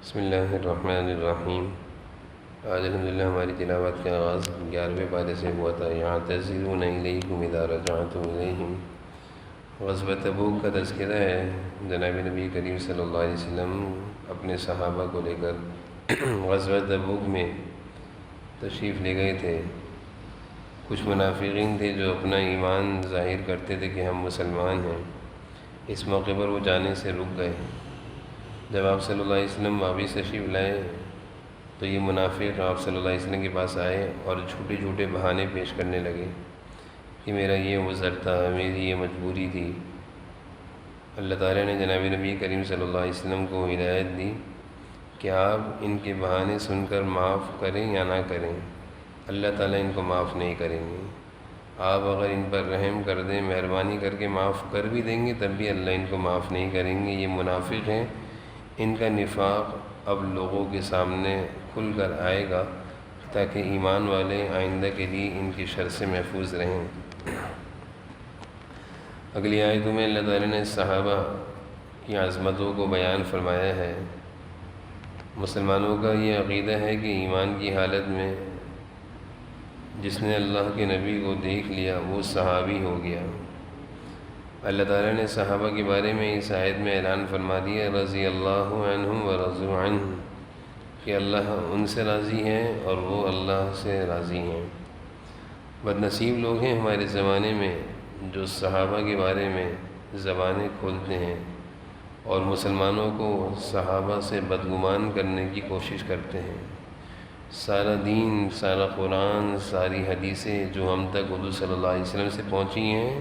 بسم اللہ الرحمن الرحیم۔ آج الحمدللہ ہماری تلاوت کا آغاز 11ویں پارے سے ہوا تھا۔ یعتذرون الیکم اذا رجعتم الیہم۔ غزوہ تبوک کا تذکرہ ہے۔ جناب نبی کریم صلی اللہ علیہ وسلم اپنے صحابہ کو لے کر غزوہ تبوک میں تشریف لے گئے تھے۔ کچھ منافقین تھے جو اپنا ایمان ظاہر کرتے تھے کہ ہم مسلمان ہیں۔ اس موقع پر وہ جانے سے رک گئے۔ جب آپ صلی اللہ علیہ وسلم واپس تشریف لائے تو یہ منافق آپ صلی اللہ علیہ وسلم کے پاس آئے اور جھوٹے جھوٹے بہانے پیش کرنے لگے کہ میرا یہ عذر تھا، میری یہ مجبوری تھی۔ اللہ تعالیٰ نے جناب نبی کریم صلی اللہ علیہ وسلم کو ہدایت دی کہ آپ ان کے بہانے سن کر معاف کریں یا نہ کریں، اللہ تعالیٰ ان کو معاف نہیں کریں گے۔ آپ اگر ان پر رحم کر دیں، مہربانی کر کے معاف کر بھی دیں گے تب بھی اللہ ان کو معاف نہیں کریں گے۔ یہ منافق ہیں، ان کا نفاق اب لوگوں کے سامنے کھل کر آئے گا تاکہ ایمان والے آئندہ کے لیے ان کی شر سے محفوظ رہیں۔ اگلی آیتوں میں اللہ تعالیٰ نے صحابہ کی عظمتوں کو بیان فرمایا ہے۔ مسلمانوں کا یہ عقیدہ ہے کہ ایمان کی حالت میں جس نے اللہ کے نبی کو دیکھ لیا وہ صحابی ہو گیا۔ اللہ تعالیٰ نے صحابہ کے بارے میں اس آیت میں اعلان فرما دیا رضی اللہ عنہم ورضوا عنہ، کہ اللہ ان سے راضی ہیں اور وہ اللہ سے راضی ہیں۔ بد نصیب لوگ ہیں ہمارے زمانے میں جو صحابہ کے بارے میں زبانیں کھولتے ہیں اور مسلمانوں کو صحابہ سے بدگمان کرنے کی کوشش کرتے ہیں۔ سارا دین، سارا قرآن، ساری حدیثیں جو ہم تک حضور صلی اللہ علیہ وسلم سے پہنچی ہیں،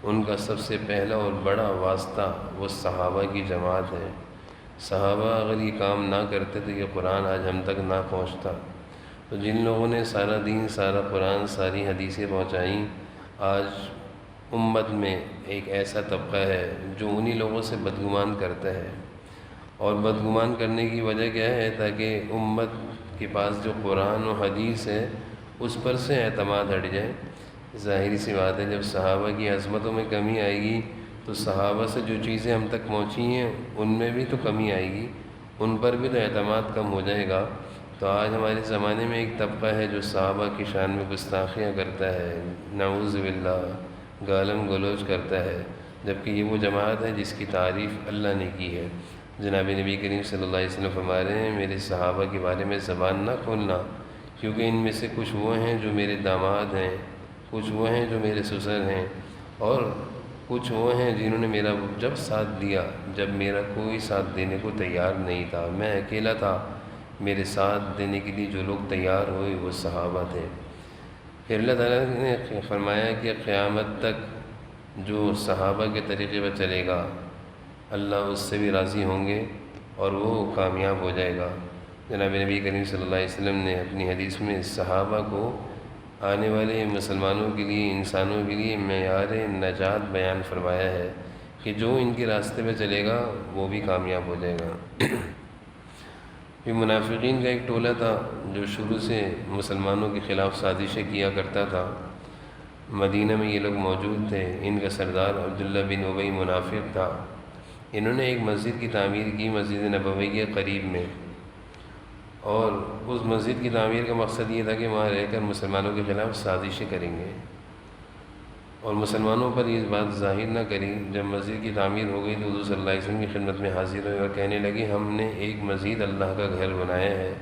ان کا سب سے پہلا اور بڑا واسطہ وہ صحابہ کی جماعت ہے۔ صحابہ اگر یہ کام نہ کرتے تو یہ قرآن آج ہم تک نہ پہنچتا۔ تو جن لوگوں نے سارا دین، سارا قرآن، ساری حدیثیں پہنچائیں، آج امت میں ایک ایسا طبقہ ہے جو انہی لوگوں سے بدگمان کرتا ہے۔ اور بدگمان کرنے کی وجہ کیا ہے؟ تاکہ امت کے پاس جو قرآن و حدیث ہے اس پر سے اعتماد ہٹ جائے۔ ظاہری سی بات ہے، جب صحابہ کی عظمتوں میں کمی آئے گی تو صحابہ سے جو چیزیں ہم تک پہنچی ہیں ان میں بھی تو کمی آئے گی، ان پر بھی تو اعتماد کم ہو جائے گا۔ تو آج ہمارے زمانے میں ایک طبقہ ہے جو صحابہ کی شان میں گستاخیاں کرتا ہے، نعوذ باللہ، گالم گلوچ کرتا ہے، جبکہ یہ وہ جماعت ہے جس کی تعریف اللہ نے کی ہے۔ جناب نبی کریم صلی اللہ علیہ وسلم فرما رہے ہیں میرے صحابہ کے بارے میں زبان نہ کھولنا، کیونکہ ان میں سے کچھ وہ ہیں جو میرے داماد ہیں، کچھ وہ ہیں جو میرے سسر ہیں، اور کچھ وہ ہیں جنہوں نے میرا جب ساتھ دیا جب میرا کوئی ساتھ دینے کو تیار نہیں تھا، میں اکیلا تھا، میرے ساتھ دینے کے لیے جو لوگ تیار ہوئے وہ صحابہ تھے۔ پھر اللہ تعالیٰ نے فرمایا کہ قیامت تک جو صحابہ کے طریقے پر چلے گا اللہ اس سے بھی راضی ہوں گے اور وہ کامیاب ہو جائے گا۔ جناب نبی کریم صلی اللہ علیہ وسلم نے اپنی حدیث میں صحابہ کو آنے والے مسلمانوں کے لیے، انسانوں کے لیے معیار نجات بیان فرمایا ہے کہ جو ان کے راستے پہ چلے گا وہ بھی کامیاب ہو جائے گا۔ یہ منافقین کا ایک ٹولہ تھا جو شروع سے مسلمانوں کے خلاف سازشیں کیا کرتا تھا۔ مدینہ میں یہ لوگ موجود تھے۔ ان کا سردار عبداللہ بن ابی منافق تھا۔ انہوں نے ایک مسجد کی تعمیر کی، مسجد نبوی کے قریب میں، اور اس مسجد کی تعمیر کا مقصد یہ تھا کہ وہاں رہ کر مسلمانوں کے خلاف سازشیں کریں گے، اور مسلمانوں پر یہ بات ظاہر نہ کری۔ جب مسجد کی تعمیر ہو گئی تو حضور صلی اللہ علیہ وسلم کی خدمت میں حاضر ہوئے اور کہنے لگے ہم نے ایک مسجد اللہ کا گھر بنایا ہے،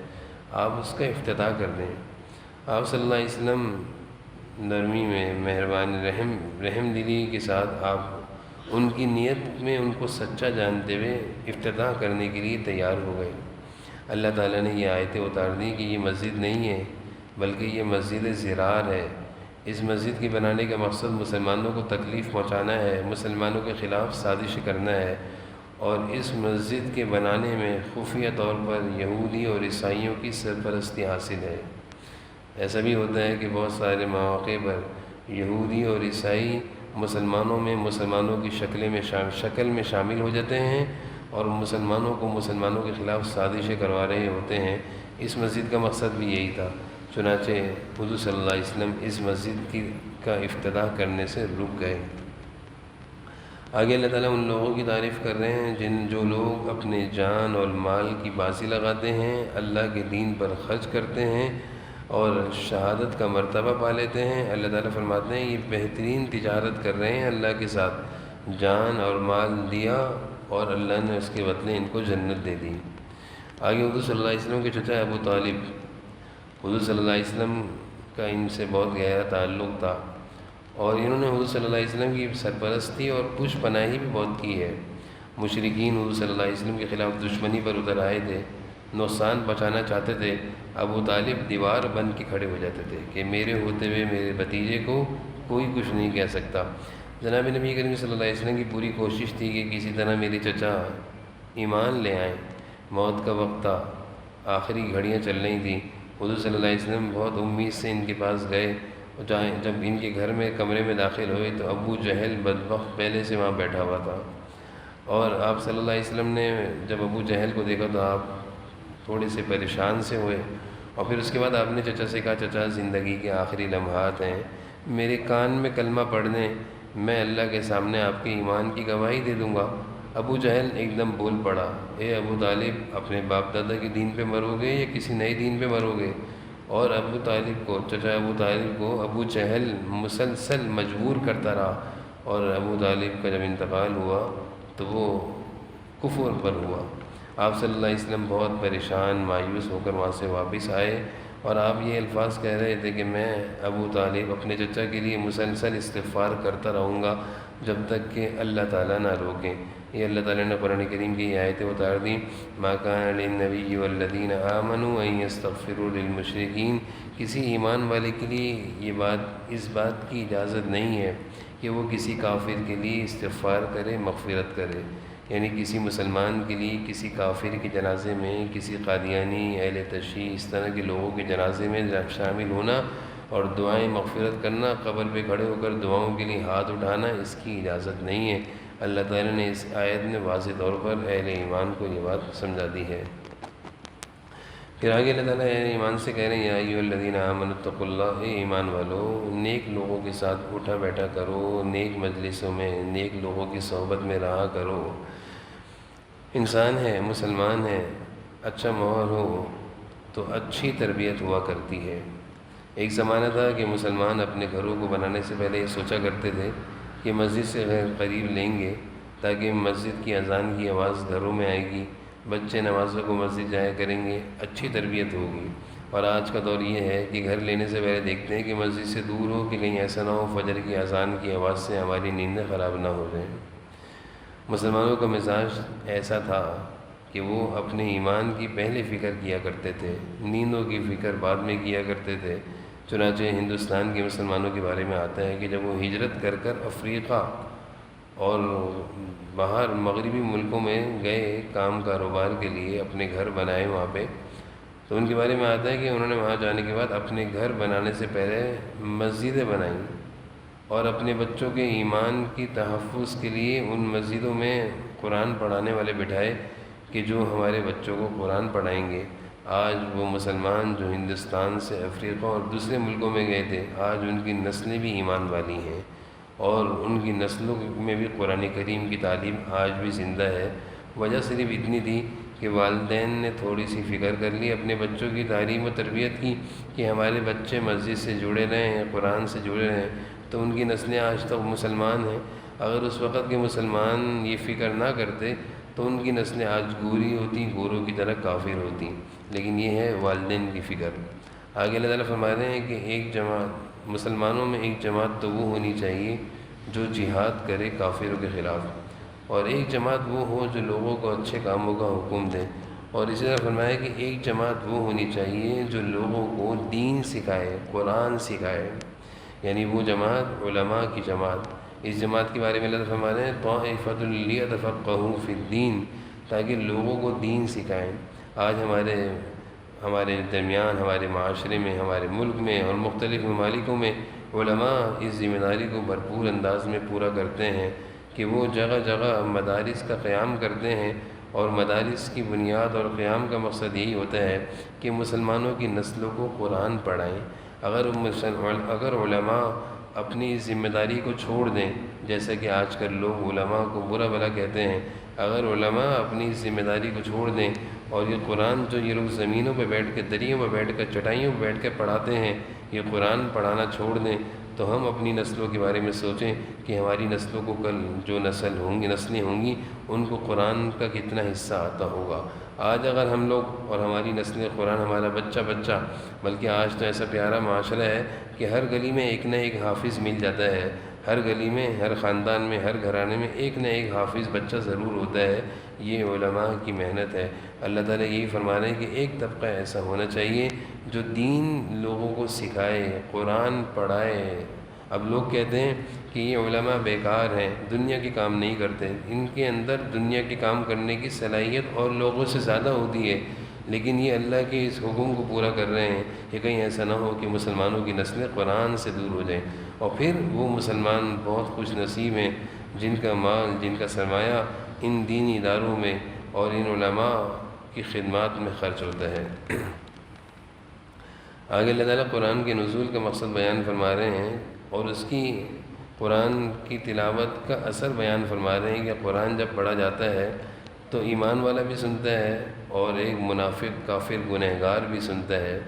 آپ اس کا افتتاح کر دیں۔ آپ صلی اللہ علیہ وسلم نرمی میں، مہربانی، رحم دلی کے ساتھ آپ ان کی نیت میں ان کو سچا جانتے ہوئے افتتاح کرنے کے لیے تیار ہو گئے۔ اللہ تعالیٰ نے یہ آیتیں اتار دی کہ یہ مسجد نہیں ہے بلکہ یہ مسجد زرار ہے۔ اس مسجد کے بنانے کا مقصد مسلمانوں کو تکلیف پہنچانا ہے، مسلمانوں کے خلاف سازش کرنا ہے، اور اس مسجد کے بنانے میں خفیہ طور پر یہودی اور عیسائیوں کی سرپرستی حاصل ہے۔ ایسا بھی ہوتا ہے کہ بہت سارے مواقع پر یہودی اور عیسائی مسلمانوں کی شکل میں شامل ہو جاتے ہیں اور مسلمانوں کو مسلمانوں کے خلاف سازشیں کروا رہے ہوتے ہیں۔ اس مسجد کا مقصد بھی یہی تھا۔ چنانچہ حضور صلی اللہ علیہ وسلم اس مسجد کا افتتاح کرنے سے رک گئے۔ آگے اللہ تعالیٰ ان لوگوں کی تعریف کر رہے ہیں جو لوگ اپنے جان اور مال کی بازی لگاتے ہیں، اللہ کے دین پر خرچ کرتے ہیں اور شہادت کا مرتبہ پا لیتے ہیں۔ اللہ تعالیٰ فرماتے ہیں یہ بہترین تجارت کر رہے ہیں اللہ کے ساتھ، جان اور مال دیا اور اللہ نے اس کے بدلے ان کو جنت دے دی۔ آگے حضور صلی اللہ علیہ وسلم کے چچا ابو طالب، حضور صلی اللہ علیہ وسلم کا ان سے بہت گہرا تعلق تھا اور انہوں نے حضور صلی اللہ علیہ وسلم کی سرپرستی اور پش پناہی بھی بہت کی ہے۔ مشرکین حضور صلی اللہ علیہ وسلم کے خلاف دشمنی پر اتر آئے تھے، نقصان پہنچانا چاہتے تھے، ابو طالب دیوار بن کے کھڑے ہو جاتے تھے کہ میرے ہوتے ہوئے میرے بھتیجے کو کوئی کچھ نہیں کہہ سکتا۔ جناب نبی کریم صلی اللہ علیہ وسلم کی پوری کوشش تھی کہ کسی طرح میری چچا ایمان لے آئیں۔ موت کا وقت تھا، آخری گھڑیاں چل رہی تھیں، حضور صلی اللہ علیہ وسلم بہت امید سے ان کے پاس گئے۔ جب ان کے گھر میں کمرے میں داخل ہوئے تو ابو جہل بدبخت پہلے سے وہاں بیٹھا ہوا تھا، اور آپ صلی اللہ علیہ وسلم نے جب ابو جہل کو دیکھا تو آپ تھوڑے سے پریشان سے ہوئے، اور پھر اس کے بعد آپ نے چچا سے کہا چچا زندگی کے آخری لمحات ہیں، میرے کان میں کلمہ پڑھ دیں، میں اللہ کے سامنے آپ کے ایمان کی گواہی دے دوں گا۔ ابو جہل ایک دم بول پڑا، اے ابو طالب اپنے باپ دادا کے دین پہ مرو گے یا کسی نئے دین پہ مرو گے؟ اور ابو طالب کو، چچا ابو طالب کو ابو جہل مسلسل مجبور کرتا رہا، اور ابو طالب کا جب انتقال ہوا تو وہ کفر پر ہوا۔ آپ صلی اللہ علیہ وسلم بہت پریشان مایوس ہو کر وہاں سے واپس آئے، اور آپ یہ الفاظ کہہ رہے تھے کہ میں ابو طالب اپنے چچا کے لیے مسلسل استغفار کرتا رہوں گا جب تک کہ اللہ تعالیٰ نہ روکیں۔ یہ اللہ تعالیٰ نے قرآن کریم کی آیتیں اتار دیں، ما کان للنبی والذین آمنوا ان یستغفروا للمشرکین، کسی ایمان والے کے لیے اس بات کی اجازت نہیں ہے کہ وہ کسی کافر کے لیے استغفار کرے، مغفرت کرے، یعنی کسی مسلمان کے لیے کسی کافر کے جنازے میں، کسی قادیانی، اہل تشیع، اس طرح کے لوگوں کے جنازے میں شامل ہونا اور دعائیں مغفرت کرنا، قبر پہ کھڑے ہو کر دعاؤں کے لیے ہاتھ اٹھانا، اس کی اجازت نہیں ہے۔ اللہ تعالیٰ نے اس آیت میں واضح طور پر اہل ایمان کو یہ بات سمجھا دی ہے۔ پھر آگے اللہ تعالیٰ اہل ایمان سے کہہ رہے ہیں یا ایھا الذین آمنوا اتقوا اللہ، اے ایمان والو نیک لوگوں کے ساتھ اٹھا بیٹھا کرو، نیک مجلسوں میں، نیک لوگوں کی صحبت میں رہا کرو۔ انسان ہے، مسلمان ہے، اچھا ماحول ہو تو اچھی تربیت ہوا کرتی ہے۔ ایک زمانہ تھا کہ مسلمان اپنے گھروں کو بنانے سے پہلے یہ سوچا کرتے تھے کہ مسجد سے غیر قریب لیں گے تاکہ مسجد کی اذان کی آواز گھروں میں آئے گی، بچے نمازوں کو مسجد جایا کریں گے، اچھی تربیت ہوگی۔ اور آج کا دور یہ ہے کہ گھر لینے سے پہلے دیکھتے ہیں کہ مسجد سے دور ہو کہ کہیں ایسا نہ ہو فجر کی اذان کی آواز سے ہماری نیندیں خراب نہ ہو جائیں۔ مسلمانوں کا مزاج ایسا تھا کہ وہ اپنے ایمان کی پہلے فکر کیا کرتے تھے، نیندوں کی فکر بعد میں کیا کرتے تھے۔ چنانچہ ہندوستان کے مسلمانوں کے بارے میں آتا ہے کہ جب وہ ہجرت کر کر افریقہ اور باہر مغربی ملکوں میں گئے کام کاروبار کے لیے، اپنے گھر بنائے وہاں پہ، تو ان کے بارے میں آتا ہے کہ انہوں نے وہاں جانے کے بعد اپنے گھر بنانے سے پہلے مسجدیں بنائیں اور اپنے بچوں کے ایمان کی تحفظ کے لیے ان مسجدوں میں قرآن پڑھانے والے بٹھائے کہ جو ہمارے بچوں کو قرآن پڑھائیں گے۔ آج وہ مسلمان جو ہندوستان سے افریقہ اور دوسرے ملکوں میں گئے تھے، آج ان کی نسلیں بھی ایمان والی ہیں اور ان کی نسلوں میں بھی قرآن کریم کی تعلیم آج بھی زندہ ہے۔ وجہ صرف اتنی تھی کہ والدین نے تھوڑی سی فکر کر لی، اپنے بچوں کی تعلیم و تربیت کی کہ ہمارے بچے مسجد سے جڑے رہیں، قرآن سے جڑے رہیں، تو ان کی نسلیں آج تک مسلمان ہیں۔ اگر اس وقت کے مسلمان یہ فکر نہ کرتے تو ان کی نسلیں آج گوری ہوتی، گوروں کی طرح کافر ہوتی، لیکن یہ ہے والدین کی فکر۔ آگے اللہ تعالیٰ فرما رہے ہیں کہ ایک جماعت، مسلمانوں میں ایک جماعت تو وہ ہونی چاہیے جو جہاد کرے کافروں کے خلاف، اور ایک جماعت وہ ہو جو لوگوں کو اچھے کاموں کا حکم دے، اور اسی طرح فرمایا کہ ایک جماعت وہ ہونی چاہیے جو لوگوں کو دین سکھائے، قرآن سکھائے، یعنی وہ جماعت علماء کی جماعت۔ اس جماعت کے بارے میں اللہ فرما رہے ہیں طائفۃ لیتفقہوا فی الدین، تاکہ لوگوں کو دین سکھائیں۔ آج ہمارے درمیان، ہمارے معاشرے میں، ہمارے ملک میں اور مختلف ممالکوں میں علماء اس ذمہ داری کو بھرپور انداز میں پورا کرتے ہیں کہ وہ جگہ جگہ مدارس کا قیام کرتے ہیں، اور مدارس کی بنیاد اور قیام کا مقصد یہی ہوتا ہے کہ مسلمانوں کی نسلوں کو قرآن پڑھائیں۔ اگر علماء اپنی ذمہ داری کو چھوڑ دیں، جیسا کہ آج کل لوگ علماء کو برا بھلا کہتے ہیں، اگر علماء اپنی ذمہ داری کو چھوڑ دیں اور یہ قرآن جو یہ لوگ زمینوں پہ بیٹھ کے، دریوں پہ بیٹھ کر، چٹائیوں پہ بیٹھ کے پڑھاتے ہیں، یہ قرآن پڑھانا چھوڑ دیں، تو ہم اپنی نسلوں کے بارے میں سوچیں کہ ہماری نسلوں کو کل جو نسلیں ہوں گی ان کو قرآن کا کتنا حصہ آتا ہوگا۔ آج اگر ہم لوگ اور ہماری نسلیں قرآن، ہمارا بچہ بلکہ آج تو ایسا پیارا معاشرہ ہے کہ ہر گلی میں ایک نہ ایک حافظ مل جاتا ہے، ہر گلی میں، ہر خاندان میں، ہر گھرانے میں ایک نہ ایک حافظ بچہ ضرور ہوتا ہے۔ یہ علماء کی محنت ہے۔ اللہ تعالیٰ یہی فرما رہے ہیں کہ ایک طبقہ ایسا ہونا چاہیے جو دین لوگوں کو سکھائے، قرآن پڑھائے۔ اب لوگ کہتے ہیں کہ یہ علماء بیکار ہیں، دنیا کے کام نہیں کرتے، ان کے اندر دنیا کے کام کرنے کی صلاحیت اور لوگوں سے زیادہ ہوتی ہے، لیکن یہ اللہ کے اس حکم کو پورا کر رہے ہیں کہ کہیں ایسا نہ ہو کہ مسلمانوں کی نسلیں قرآن سے دور ہو جائیں، اور پھر وہ مسلمان بہت خوش نصیب ہیں جن کا مال، جن کا سرمایہ ان دینی اداروں میں اور ان علماء کی خدمات میں خرچ ہوتا ہے۔ آگے اللہ تعالیٰ قرآن کے نزول کا مقصد بیان فرما رہے ہیں اور اس کی، قرآن کی تلاوت کا اثر بیان فرما رہے ہیں کہ قرآن جب پڑھا جاتا ہے تو ایمان والا بھی سنتا ہے اور ایک منافق، کافر، گنہگار بھی سنتا ہے۔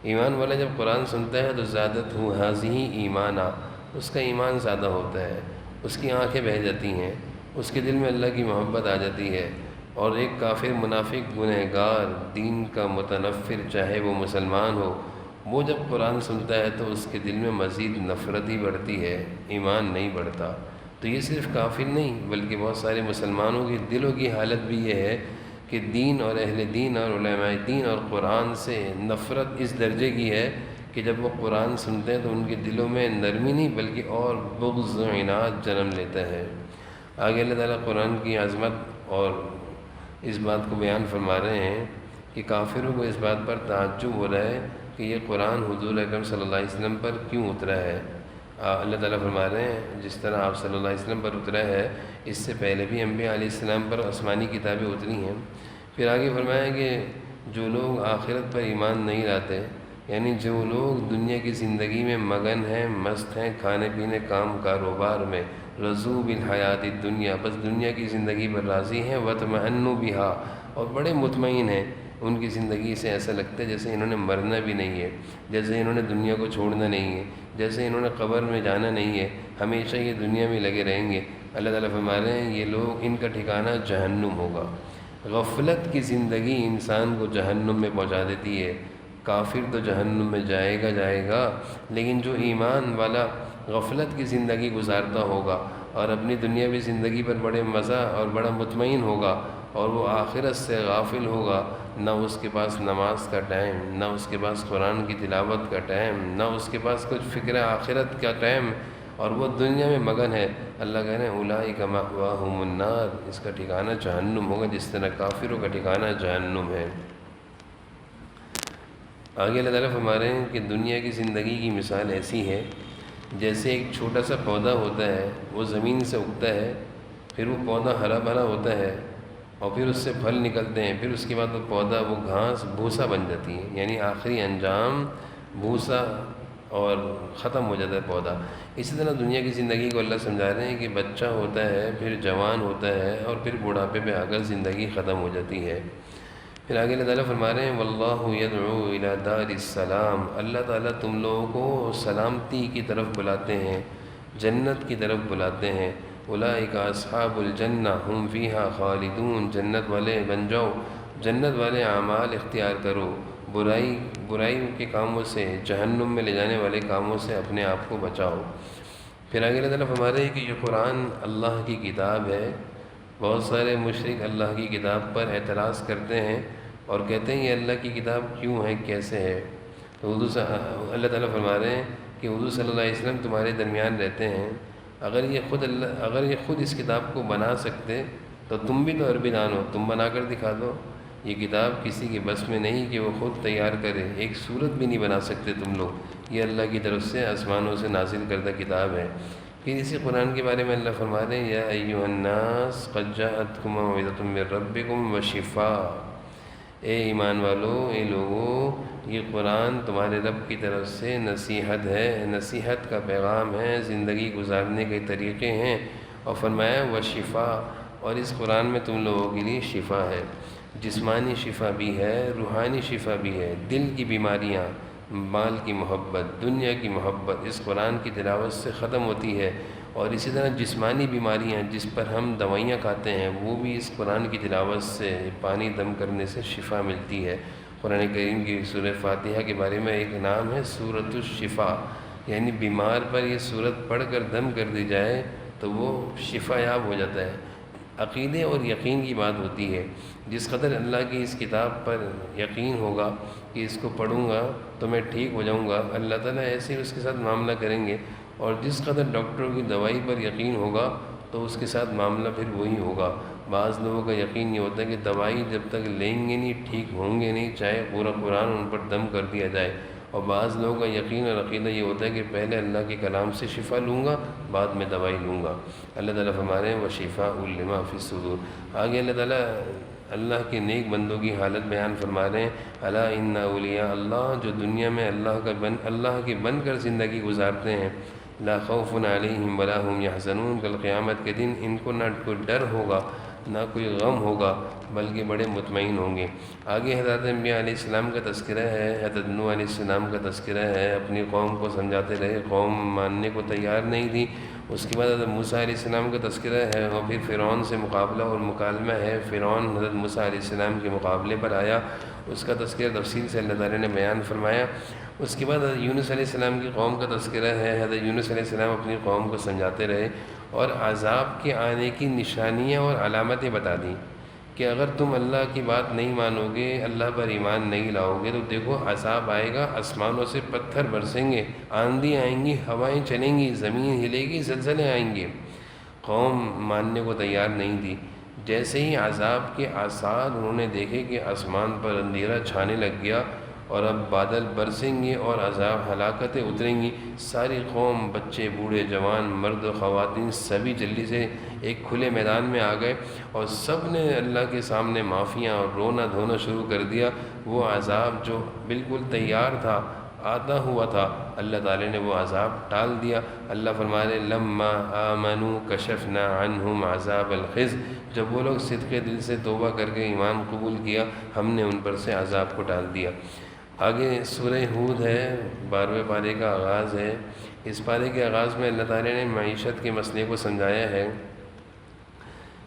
ایمان والا جب قرآن سنتا ہے تو زیادت ہو حاضی ایمانا، اس کا ایمان زیادہ ہوتا ہے، اس کی آنکھیں بہہ جاتی ہیں، اس کے دل میں اللہ کی محبت آ جاتی ہے۔ اور ایک کافر، منافق، گنہگار، دین کا متنفر، چاہے وہ مسلمان ہو، وہ جب قرآن سنتا ہے تو اس کے دل میں مزید نفرت ہی بڑھتی ہے، ایمان نہیں بڑھتا۔ تو یہ صرف کافر نہیں بلکہ بہت سارے مسلمانوں کی دلوں کی حالت بھی یہ ہے کہ دین اور اہل دین اور علماء دین اور قرآن سے نفرت اس درجے کی ہے کہ جب وہ قرآن سنتے ہیں تو ان کے دلوں میں نرمی نہیں بلکہ اور بغض و عناد جنم لیتا ہے۔ آگے اللہ تعالیٰ قرآن کی عظمت اور اس بات کو بیان فرما رہے ہیں کہ کافروں کو اس بات پر تعجب ہو رہا ہے کہ یہ قرآن حضور اکرم صلی اللہ علیہ وسلم پر کیوں اترا ہے۔ اللہ تعالیٰ فرما رہے ہیں جس طرح آپ صلی اللہ علیہ وسلم پر اترا ہے اس سے پہلے بھی انبیاء علیہ السلام پر آسمانی کتابیں اتری ہیں۔ پھر آگے فرمایا کہ جو لوگ آخرت پر ایمان نہیں لاتے، یعنی جو لوگ دنیا کی زندگی میں مگن ہیں، مست ہیں، کھانے پینے، کام کاروبار میں، رضو بالحیات الدنیا، بس دنیا کی زندگی پر راضی ہیں، وطمئنوا بہا، اور بڑے مطمئن ہیں، ان کی زندگی سے ایسا لگتا ہے جیسے انہوں نے مرنا بھی نہیں ہے، جیسے انہوں نے دنیا کو چھوڑنا نہیں ہے، جیسے انہوں نے قبر میں جانا نہیں ہے، ہمیشہ یہ دنیا میں لگے رہیں گے۔ اللہ تعالیٰ فرما رہے ہیں یہ لوگ، ان کا ٹھکانہ جہنم ہوگا۔ غفلت کی زندگی انسان کو جہنم میں پہنچا دیتی ہے۔ کافر تو جہنم میں جائے گا، لیکن جو ایمان والا غفلت کی زندگی گزارتا ہوگا اور اپنی دنیاوی زندگی پر بڑے مزہ اور بڑا مطمئن ہوگا اور وہ آخرت سے غافل ہوگا، نہ اس کے پاس نماز کا ٹائم، نہ اس کے پاس قرآن کی تلاوت کا ٹائم، نہ اس کے پاس کچھ فکر آخرت کا ٹائم، اور وہ دنیا میں مگن ہے۔ اللہ کہہ رہے ہیں اولئک مأواہم النار، اس کا ٹھکانہ جہنم ہوگا جس طرح کافروں کا ٹھکانہ جہنم ہے۔ آگے اللہ تعالیٰ فرما رہے ہیں کہ دنیا کی زندگی کی مثال ایسی ہے جیسے ایک چھوٹا سا پودا ہوتا ہے، وہ زمین سے اگتا ہے، پھر وہ پودا ہرا بھرا ہوتا ہے اور پھر اس سے پھل نکلتے ہیں، پھر اس کے بعد وہ پودا، وہ گھاس بھوسا بن جاتی ہے، یعنی آخری انجام بھوسا اور ختم ہو جاتا ہے پودا۔ اسی طرح دنیا کی زندگی کو اللہ سمجھا رہے ہیں کہ بچہ ہوتا ہے، پھر جوان ہوتا ہے اور پھر بڑھاپے پہ آ کر زندگی ختم ہو جاتی ہے۔ پھر آگے اللہ تعالیٰ فرما رہے ہیں واللہ یدعو الی دار السلام، اللہ تعالیٰ تم لوگوں کو سلامتی کی طرف بلاتے ہیں، جنت کی طرف بلاتے ہیں۔ اولئک اصحاب الجنہ ہم فیہا خالدون، جنت والے بن جاؤ، جنت والے اعمال اختیار کرو، برائی کے کاموں سے، جہنم میں لے جانے والے کاموں سے اپنے آپ کو بچاؤ۔ پھر آگے اللہ تعالیٰ فرما رہے ہیں کہ یہ قرآن اللہ کی کتاب ہے۔ بہت سارے مشرک اللہ کی کتاب پر اعتراض کرتے ہیں اور کہتے ہیں یہ اللہ کی کتاب کیوں ہے، کیسے ہے؟ تو اللہ تعالیٰ فرما رہے ہیں کہ حضور صلی اللہ علیہ وسلم تمہارے درمیان رہتے ہیں، اگر یہ خود اس کتاب کو بنا سکتے تو تم بھی تو عربی دان ہو، تم بنا کر دکھا دو۔ یہ کتاب کسی کے بس میں نہیں کہ وہ خود تیار کرے، ایک صورت بھی نہیں بنا سکتے تم لوگ، یہ اللہ کی طرف سے آسمانوں سے نازل کردہ کتاب ہے۔ پھر اسی قرآن کے بارے میں اللہ فرما رہے ہیں یا ایھا الناس قد جاءتکم موعظۃ من ربکم وشفاء، اے ایمان والو، اے لوگو، یہ قرآن تمہارے رب کی طرف سے نصیحت ہے، نصیحت کا پیغام ہے، زندگی گزارنے کے طریقے ہیں۔ اور فرمایا وشفا، اور اس قرآن میں تم لوگوں کے لیے شفا ہے، جسمانی شفا بھی ہے، روحانی شفا بھی ہے۔ دل کی بیماریاں، مال کی محبت، دنیا کی محبت اس قرآن کی تلاوت سے ختم ہوتی ہے، اور اسی طرح جسمانی بیماریاں جس پر ہم دوائیاں کھاتے ہیں وہ بھی اس قرآن کی تلاوت سے، پانی دم کرنے سے شفا ملتی ہے۔ قرآن کریم کی سورہ فاتحہ کے بارے میں ایک نام ہے سورۃ الشفا، یعنی بیمار پر یہ سورت پڑھ کر دم کر دی جائے تو وہ شفا یاب ہو جاتا ہے۔ عقیدے اور یقین کی بات ہوتی ہے، جس قدر اللہ کی اس کتاب پر یقین ہوگا کہ اس کو پڑھوں گا تو میں ٹھیک ہو جاؤں گا، اللہ تعالیٰ ایسے ہی اس کے ساتھ معاملہ کریں گے، اور جس قدر ڈاکٹروں کی دوائی پر یقین ہوگا تو اس کے ساتھ معاملہ پھر وہی ہوگا۔ بعض لوگوں کا یقین یہ ہوتا ہے کہ دوائی جب تک لیں گے نہیں ٹھیک ہوں گے نہیں، چاہے پورا قرآن ان پر دم کر دیا جائے۔ اور بعض لوگوں کا یقین اور عقیدہ یہ ہوتا ہے کہ پہلے اللہ کے کلام سے شفا لوں گا، بعد میں دوائی لوں گا۔ اللہ تعالیٰ فرمانے وشفاء لما فی الصدور۔ آگے اللہ تعالیٰ اللہ کے نیک بندوں کی حالت بیان فرما رہے ہیں، الا ان اولیاء اللہ، جو دنیا میں اللہ کے بن کر زندگی گزارتے ہیں، لا خوف علیہم ولا هم یحزنون، کل قیامت کے دن ان کو نہ کوئی ڈر ہوگا نہ کوئی غم ہوگا، بلکہ بڑے مطمئن ہوں گے۔ آگے حضرت انبیاء علیہ السلام کا تذکرہ ہے، حضرت نوح علیہ السلام کا تذکرہ ہے، اپنی قوم کو سمجھاتے رہے، قوم ماننے کو تیار نہیں تھی۔ اس کے بعد حضرت موسیٰ علیہ السلام کا تذکرہ ہے، اور پھر فرعون سے مقابلہ اور مکالمہ ہے، فرعون حضرت موسیٰ علیہ السلام کے مقابلے پر آیا، اس کا تذکرہ تفصیل سے اللہ تعالیٰ نے بیان فرمایا۔ اس کے بعد حضرت یونس علیہ السلام کی قوم کا تذکرہ ہے، حضرت یونس علیہ السلام اپنی قوم کو سمجھاتے رہے اور عذاب کے آنے کی نشانیاں اور علامتیں بتا دیں کہ اگر تم اللہ کی بات نہیں مانو گے، اللہ پر ایمان نہیں لاؤ گے تو دیکھو عذاب آئے گا، آسمانوں سے پتھر برسیں گے، آندھی آئیں گی، ہوائیں چلیں گی، زمین ہلے گی، زلزلے آئیں گے۔ قوم ماننے کو تیار نہیں تھی۔ جیسے ہی عذاب کے آثار انہوں نے دیکھے کہ آسمان پر اندھیرا چھانے لگ گیا اور اب بادل برسیں گے اور عذاب ہلاکتیں اتریں گی، ساری قوم، بچے، بوڑھے، جوان، مرد و خواتین سبھی جلدی سے ایک کھلے میدان میں آ گئے اور سب نے اللہ کے سامنے معافیاں اور رونا دھونا شروع کر دیا۔ وہ عذاب جو بالکل تیار تھا، آتا ہوا تھا، اللہ تعالی نے وہ عذاب ٹال دیا۔ اللہ فرما رہے لما آمنوا کشفنا عنہم عذاب الخزي، جب وہ لوگ صدقے دل سے توبہ کر کے ایمان قبول کیا، ہم نے ان پر سے عذاب کو ٹال دیا۔ آگے سورہ ہود ہے، 12ویں پارے کا آغاز ہے۔ اس پارے کے آغاز میں اللہ تعالی نے معیشت کے مسئلے کو سمجھایا ہے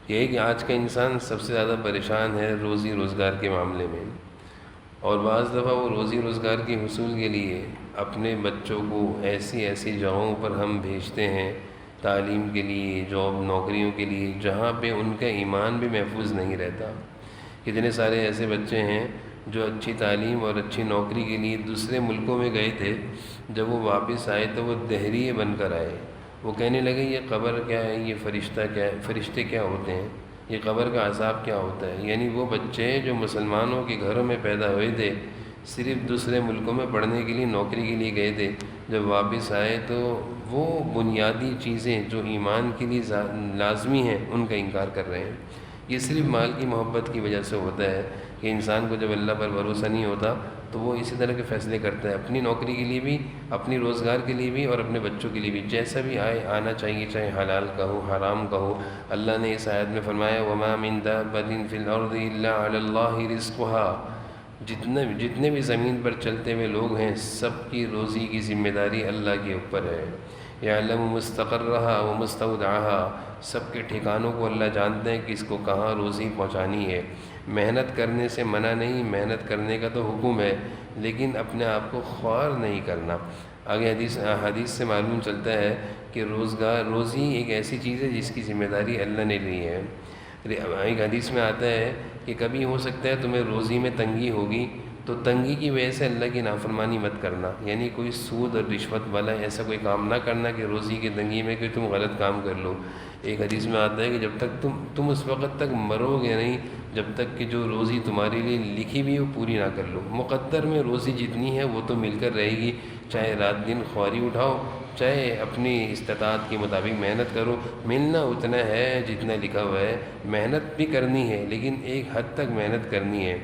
کہ آج کا انسان سب سے زیادہ پریشان ہے روزی روزگار کے معاملے میں، اور بعض دفعہ وہ روزی روزگار کے حصول کے لیے اپنے بچوں کو ایسی جگہوں پر ہم بھیجتے ہیں تعلیم کے لیے، جاب، نوکریوں کے لیے، جہاں پہ ان کا ایمان بھی محفوظ نہیں رہتا۔ کتنے سارے ایسے بچے ہیں جو اچھی تعلیم اور اچھی نوکری کے لیے دوسرے ملکوں میں گئے تھے، جب وہ واپس آئے تو وہ دہریے بن کر آئے۔ وہ کہنے لگے یہ قبر کیا ہے، یہ فرشتہ کیا ہے، فرشتے کیا ہوتے ہیں، یہ قبر کا عذاب کیا ہوتا ہے۔ یعنی وہ بچے جو مسلمانوں کے گھروں میں پیدا ہوئے تھے، صرف دوسرے ملکوں میں پڑھنے کے لیے، نوکری کے لیے گئے تھے، جب واپس آئے تو وہ بنیادی چیزیں جو ایمان کے لیے لازمی ہیں ان کا انکار کر رہے ہیں۔ یہ صرف مال کی محبت کی وجہ سے ہوتا ہے کہ انسان کو جب اللہ پر بھروسہ نہیں ہوتا تو وہ اسی طرح کے فیصلے کرتا ہے، اپنی نوکری کے لیے بھی، اپنی روزگار کے لیے بھی، اور اپنے بچوں کے لیے بھی، جیسا بھی آنا چاہیے، چاہے حلال کا ہو، حرام کا ہو۔ اللہ نے اس آیت میں فرمایا وَمَا مِن دَابَّةٍ فِي الْأَرْضِ إِلَّا عَلَى اللَّهِ رِزْقُهَا، جتنے بھی زمین پر چلتے ہوئے لوگ ہیں سب کی روزی کی ذمہ داری اللہ کے اوپر ہے۔ يَعْلَمُ مُسْتَقَرَّهَا وَمُسْتَوْدَعَهَا، سب کے ٹھکانوں کو اللہ جانتے ہیں کہ اس کو کہاں روزی پہنچانی ہے۔ محنت کرنے سے منع نہیں، محنت کرنے کا تو حکم ہے، لیکن اپنے آپ کو خوار نہیں کرنا۔ آگے حدیث سے معلوم چلتا ہے کہ روزی ایک ایسی چیز ہے جس کی ذمہ داری اللہ نے لی ہے۔ ایک حدیث میں آتا ہے کہ کبھی ہو سکتا ہے تمہیں روزی میں تنگی ہوگی تو تنگی کی وجہ سے اللہ کی نافرمانی مت کرنا، یعنی کوئی سود اور رشوت والا ایسا کوئی کام نہ کرنا کہ روزی کی تنگی میں کہ تم غلط کام کر لو۔ ایک حدیث میں آتا ہے کہ جب تک تم اس وقت تک مرو گے نہیں جب تک کہ جو روزی تمہارے لیے لکھی بھی وہ پوری نہ کر لو۔ مقدر میں روزی جتنی ہے وہ تو مل کر رہے گی، چاہے رات دن خواری اٹھاؤ، چاہے اپنی استطاعت کے مطابق محنت کرو، ملنا اتنا ہے جتنا لکھا ہوا ہے۔ محنت بھی کرنی ہے لیکن ایک حد تک محنت کرنی ہے۔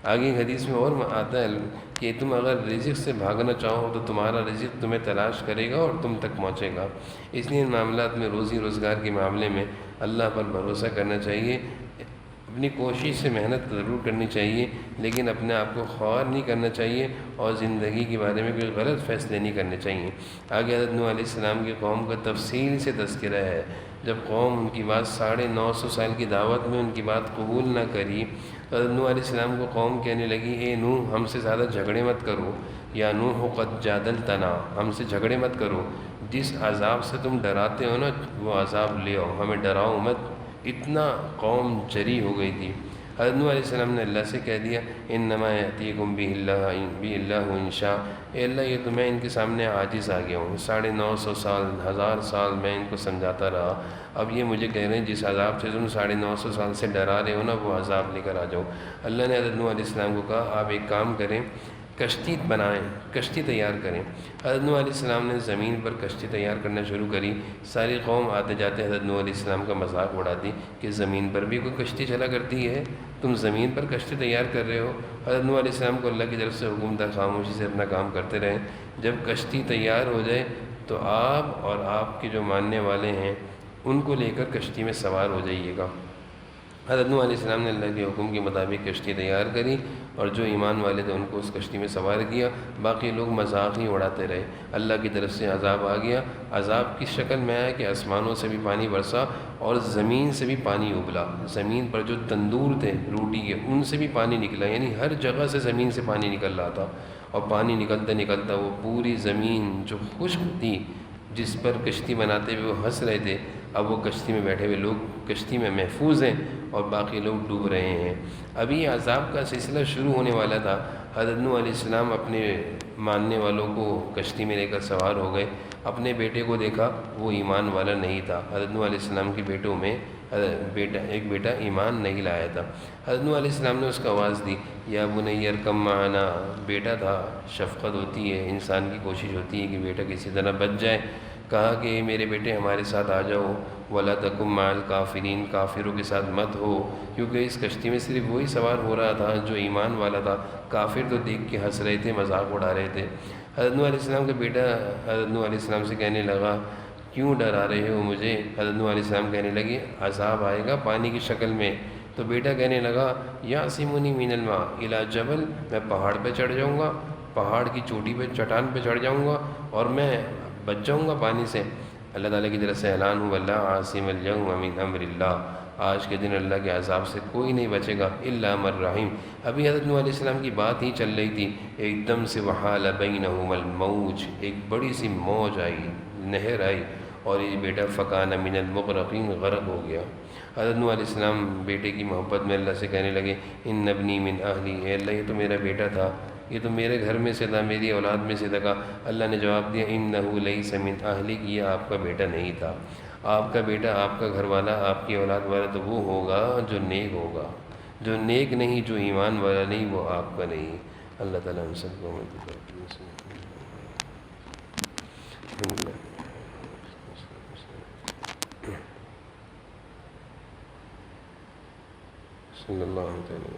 آگے حدیث میں اور آتا ہے کہ تم اگر رزق سے بھاگنا چاہو تو تمہارا رزق تمہیں تلاش کرے گا اور تم تک پہنچے گا۔ اس لیے ان معاملات میں روزی روزگار کے معاملے میں اللہ پر بھروسہ کرنا چاہیے، اپنی کوشش سے محنت ضرور کرنی چاہیے، لیکن اپنے آپ کو خوار نہیں کرنا چاہیے اور زندگی کے بارے میں کوئی غلط فیصلے نہیں کرنے چاہیے۔ آگے حضرت نوح علیہ السلام کی قوم کا تفصیل سے تذکرہ ہے۔ جب قوم ان کی بات 950 سال کی دعوت میں ان کی بات قبول نہ کری، حضرت نوح علیہ السلام کو قوم کہنے لگی، اے نوح ہم سے زیادہ جھگڑے مت کرو، یا نوح قد جادلتنا، ہم سے جھگڑے مت کرو، جس عذاب سے تم ڈراتے ہو نا وہ عذاب لے آؤ، ہمیں ڈراؤ مت۔ اتنا قوم جری ہو گئی تھی۔ حضرت نوح علیہ السلام نے اللہ سے کہہ دیا، انما یأتیکم بہ اللہ ان شاء، اے اللہ یہ تو میں ان کے سامنے عاجز آ گیا ہوں، 950 سال 1000 سال میں ان کو سمجھاتا رہا، اب یہ مجھے کہہ رہے ہیں جس عذاب سے تم 950 سال سے ڈرا رہے ہو نا وہ عذاب لے کر آ جاؤ۔ اللہ نے حضرت نوح علیہ السلام کو کہا آپ ایک کام کریں، کشتی بنائیں، کشتی تیار کریں۔ حضرت نوح علیہ السلام نے زمین پر کشتی تیار کرنا شروع کری۔ ساری قوم آتے جاتے حضرت نوح علیہ السلام کا مذاق اڑاتی کہ زمین پر بھی کوئی کشتی چلا کرتی ہے، تم زمین پر کشتی تیار کر رہے ہو۔ حضرت نوح علیہ السلام کو اللہ کی طرف سے حکم تھا خاموشی سے اپنا کام کرتے رہیں، جب کشتی تیار ہو جائے تو آپ اور آپ کے جو ماننے والے ہیں ان کو لے کر کشتی میں سوار ہو جائیے گا۔ حضرت نوح علیہ السلام نے اللہ کے حکم کے مطابق کشتی تیار کری اور جو ایمان والے تھے ان کو اس کشتی میں سوار کیا، باقی لوگ مذاق ہی اڑاتے رہے۔ اللہ کی طرف سے عذاب آ گیا، عذاب کی شکل میں آیا کہ آسمانوں سے بھی پانی برسا اور زمین سے بھی پانی ابلا، زمین پر جو تندور تھے روٹی کے ان سے بھی پانی نکلا، یعنی ہر جگہ سے زمین سے پانی نکل رہا تھا، اور پانی نکلتا نکلتا وہ پوری زمین جو خشک تھی جس پر کشتی بناتے ہوئے وہ ہنس رہے تھے، اب وہ کشتی میں بیٹھے ہوئے لوگ کشتی میں محفوظ ہیں اور باقی لوگ ڈوب رہے ہیں۔ ابھی عذاب کا سلسلہ شروع ہونے والا تھا، حضرت نوح علیہ السلام اپنے ماننے والوں کو کشتی میں لے کر سوار ہو گئے۔ اپنے بیٹے کو دیکھا، وہ ایمان والا نہیں تھا۔ حضرت نوح علیہ السلام کے بیٹوں میں ایک بیٹا ایمان نہیں لایا تھا۔ حضرت نوح علیہ السلام نے اس کو آواز دی، یا بنی ارکب معنا، بیٹا تھا، شفقت ہوتی ہے، انسان کی کوشش ہوتی ہے کہ بیٹا کسی طرح بچ جائے۔ کہا کہ اے میرے بیٹے ہمارے ساتھ آ جاؤ، وَلَا تَكُن مَعَ الْكَافِرِينَ، کافروں کے ساتھ مت ہو، کیونکہ اس کشتی میں صرف وہی سوار ہو رہا تھا جو ایمان والا تھا، کافر تو دیکھ کے ہنس رہے تھے، مذاق اڑا رہے تھے۔ حضرت نوح علیہ السلام کا بیٹا حضرت نوح علیہ السلام سے کہنے لگا، کیوں ڈرا رہے ہو مجھے؟ حضرت نوح علیہ السلام کہنے لگے عذاب آئے گا پانی کی شکل میں۔ تو بیٹا کہنے لگا، یعصمنی من الماء الی جبل، میں پہاڑ پہ چڑھ جاؤں گا، پہاڑ کی چوٹی پہ چٹان پہ چڑھ جاؤں گا اور میں بچ جاؤں گا پانی سے۔ اللہ تعالیٰ کی طرف سے اعلان ہوا، لا عاصم اليوم من امر اللہ، آج کے دن اللہ کے عذاب سے کوئی نہیں بچے گا الا من رحیم۔ ابھی حضرت نوح علیہ السلام کی بات ہی چل رہی تھی، ایک دم سے وحال بینہما الموج، ایک بڑی سی موج آئی، نہر آئی، اور یہ بیٹا فکان من المغرقین، غرق ہو گیا۔ حضرت نوح علیہ السلام بیٹے کی محبت میں اللہ سے کہنے لگے، ان ابنی من اہلی، اے اللہ یہ تو میرا بیٹا تھا، یہ تو میرے گھر میں سے تھا، میری اولاد میں سے تھا۔ اللہ نے جواب دیا، انہ لیس من اہلک، یہ آپ کا بیٹا نہیں تھا، آپ کا بیٹا، آپ کا گھر والا، آپ کی اولاد والا تو وہ ہوگا جو نیک ہوگا، جو نیک نہیں، جو ایمان والا نہیں، وہ آپ کا نہیں۔ اللہ تعالیٰ ہم سب کو صلی اللہ علیہ وسلم۔